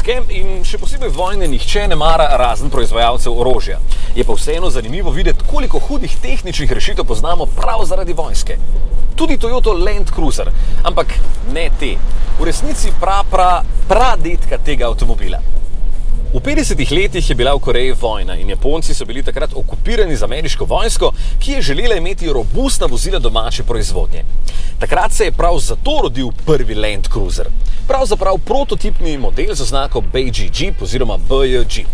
vojske in še posebej vojne nihče ne mara razen proizvajalcev orožja. Je pa vseeno zanimivo videti, koliko hudih tehničnih rešitev poznamo prav zaradi vojske. Tudi Toyota Land Cruiser, ampak ne te. V resnici pradetka tega avtomobila. V 50 letih je bila v Koreji vojna in Japonci so bili takrat okupirani z ameriško vojsko, ki je želela imeti robustna vozila domače proizvodnje. Takrat se je prav zato rodil prvi Land Cruiser. Pravzaprav prototipni model z oznako Beiji Jeep oziroma BJ Jeep.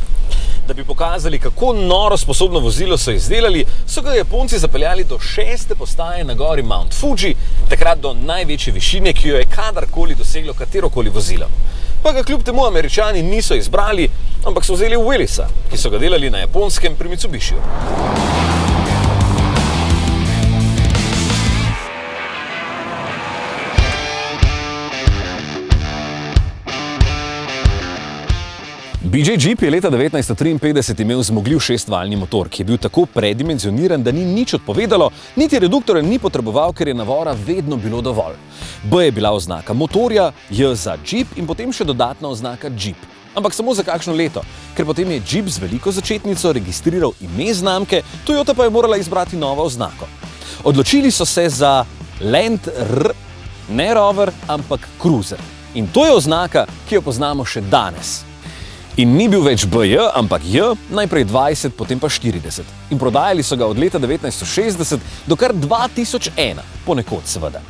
Da bi pokazali, kako noro sposobno vozilo so izdelali, so ga Japonci zapeljali do 6. postaje na gori Mount Fuji, takrat do največje višine, ki jo je kadarkoli doseglo katerokoli vozilo. Pa ga kljub temu Američani niso izbrali, ampak so vzeli Willisa, ki so ga delali na Japonskem pri Mitsubishiju. BJ Jeep je leta 1953 imel zmogljiv 6-valjni motor, ki je bil tako predimenzioniran, da ni nič odpovedalo, niti reduktorja ni potreboval, ker je navora vedno bilo dovolj. B je bila oznaka motorja, J za Jeep in potem še dodatna oznaka Jeep. Ampak samo za kakšno leto, ker potem je Jeep z veliko začetnico registriral ime znamke, Toyota pa je morala izbrati novo oznako. Odločili so se za Land R, ne Rover, ampak Cruiser. In to je oznaka, ki jo poznamo še danes. In ni bil več BJ, ampak J, najprej 20, potem pa 40. In prodajali so ga od leta 1960 do kar 2001, ponekod seveda.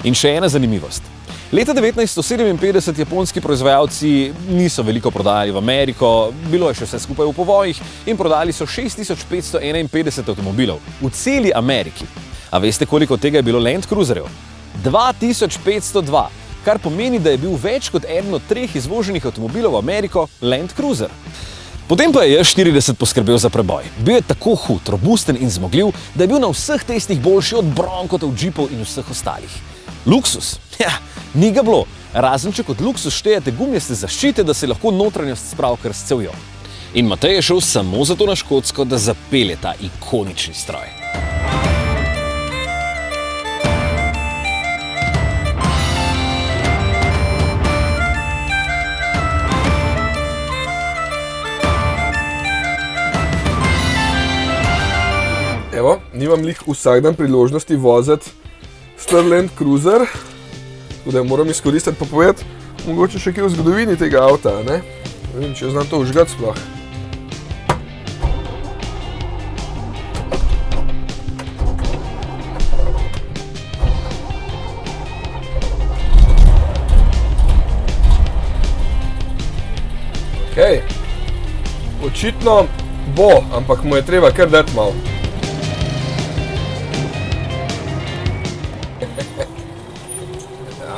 In še ena zanimivost. Leta 1957 japonski proizvajalci niso veliko prodajali v Ameriko, bilo je še vse skupaj v povojih in prodali so 6551 avtomobilov v celi Ameriki. A veste, koliko tega je bilo Land Cruiserjev? 2502. Kar pomeni, da je bil več kot eden od 3 izvoženih avtomobilov v Ameriko Land Cruiser. Potem pa je J40 poskrbel za preboj. Bil je tako hud, robusten in zmogljiv, da je bil na vseh testih boljši od Broncotov, Jeepov in vseh ostalih. Luksus? Ja, ni ga bilo. Razen če kot luksus štejete gumijaste zaščite, da se lahko notranjost spravi kar s cevjo. In Matej je šel samo zato na Škotsko, da zapelje ta ikonični stroj. Evo, nimam lih vsak dan priložnosti voziti star Land Cruiser, tako da moram izkoristiti pa povedati mogoče še kaj v zgodovini tega avta, ne? Ne vem, če znam to vžgati sploh. Okej, očitno bo, ampak mu je treba kar dati malo.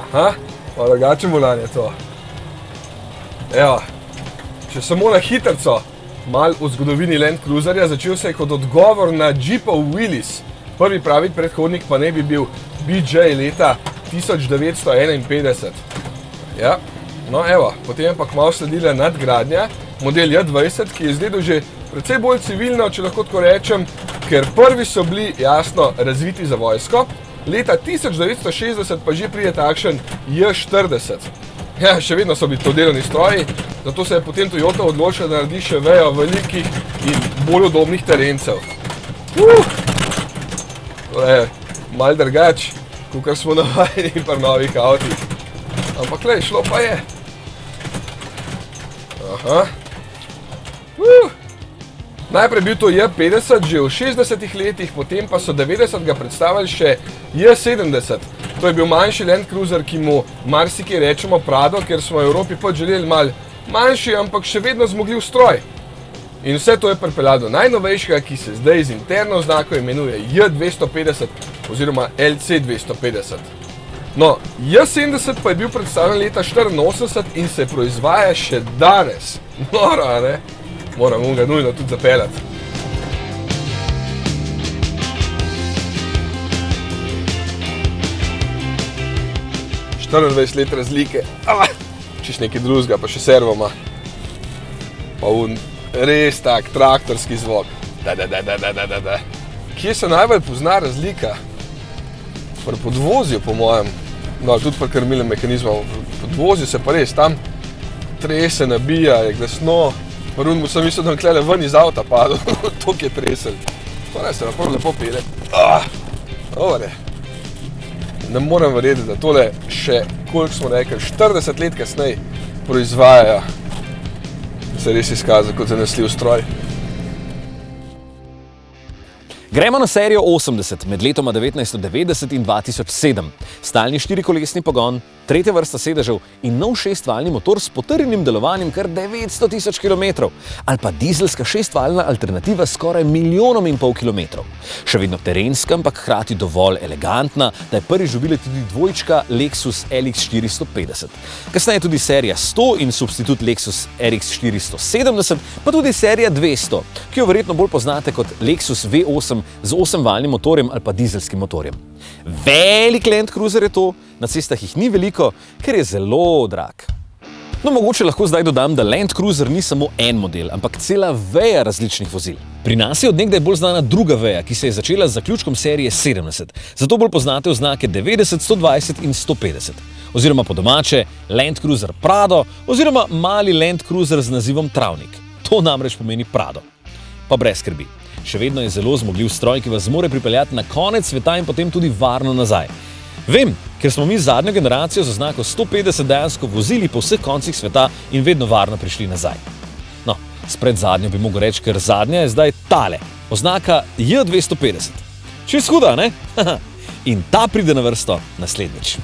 Aha, malo drugačen volan je to. Evo, če samo na hitrco, malo v zgodovini Land Cruiserja, začel se je kot odgovor na Jeepov Willys. Prvi pravi predhodnik pa ne bi bil BJ leta 1951. Ja, no evo, potem je pa kmalu sledila nadgradnja, model J20, ki je izgledal že precej bolj civilno, če lahko tako rečem, ker prvi so bili jasno razviti za vojsko. Leta 1960 pa že pride takšen J40. Ja, še vedno so bili to delovni stroji, zato se je potem Toyota odločila, da naredi še vejo velikih in bolj udobnih terencev. To je malo drugače, kakor smo navajeni pri novih avtih. Ampak glej, šlo pa je. Aha. Najprej bil to J50 že v 60 letih, potem pa so 90 ga predstavili še J70. To je bil manjši Land Cruiser, ki mu marsikaj rečemo Prado, ker smo v Evropi pač želeli malo manjši, ampak še vedno zmogljiv stroj. In vse to je pripeljalo do najnovejšega, ki se zdaj z interno oznako imenuje J250 oziroma LC250. No, J70 pa je bil predstavljen leta 1984 in se proizvaja še danes. Noro, a ne? Moram ga nujno tudi zapeljati. Ah, 24 let razlike. Čisto nekaj drugega, pa še servo ima. Pa res tak traktorski zvok. Da. Kje se najbolj pozna razlika? Pri podvozju, po mojem. No, tudi pri krmilnem mehanizmu. Podvozju se pa res tam trese, nabija, je glasno. Run mu sem mislil, da bom klele ven iz avta padel, toliko je tresel. Tole se prav lepo pele. Dobre. Ne morem verjeti, da tole še, koliko smo rekli, 40 let kasneje proizvajajo. Se res izkaza kot zanesljiv stroj. Gremo na serijo 80 med letoma 1990 in 2007. Stalni štirikolesni pogon, tretja vrsta sedežev in nov šestvaljni motor s potrjenim delovanjem kar 900 000 km. Ali pa dizelska šestvaljna alternativa s skoraj 1,5 milijona kilometrov. Še vedno terenska, ampak hkrati dovolj elegantna, da je prvič dobila tudi dvojčka Lexus LX 450. Kasneje tudi serija 100 in substitut Lexus RX 470, pa tudi serija 200, ki jo verjetno bolj poznate kot Lexus V8 z 8-valjnim motorjem ali pa dizelskim motorjem. Velik Land Cruiser je to, na cestah jih ni veliko, ker je zelo drag. No, mogoče lahko zdaj dodam, da Land Cruiser ni samo en model, ampak cela veja različnih vozil. Pri nas je od nekdaj bolj znana druga veja, ki se je začela z zaključkom serije 70, zato bolj poznate oznake 90, 120 in 150. Oziroma po domače Land Cruiser Prado oziroma mali Land Cruiser z nazivom Travnik. To namreč pomeni Prado. Pa brez skrbi. Še vedno je zelo zmogljiv stroj, ki vas zmore pripeljati na konec sveta in potem tudi varno nazaj. Vem, ker smo mi zadnjo generacijo z oznako 150 dejansko vozili po vseh koncih sveta in vedno varno prišli nazaj. No, spred zadnjo bi mogel reči, ker zadnja je zdaj tale, oznaka J250. Čisto huda, ne? In ta pride na vrsto naslednjič.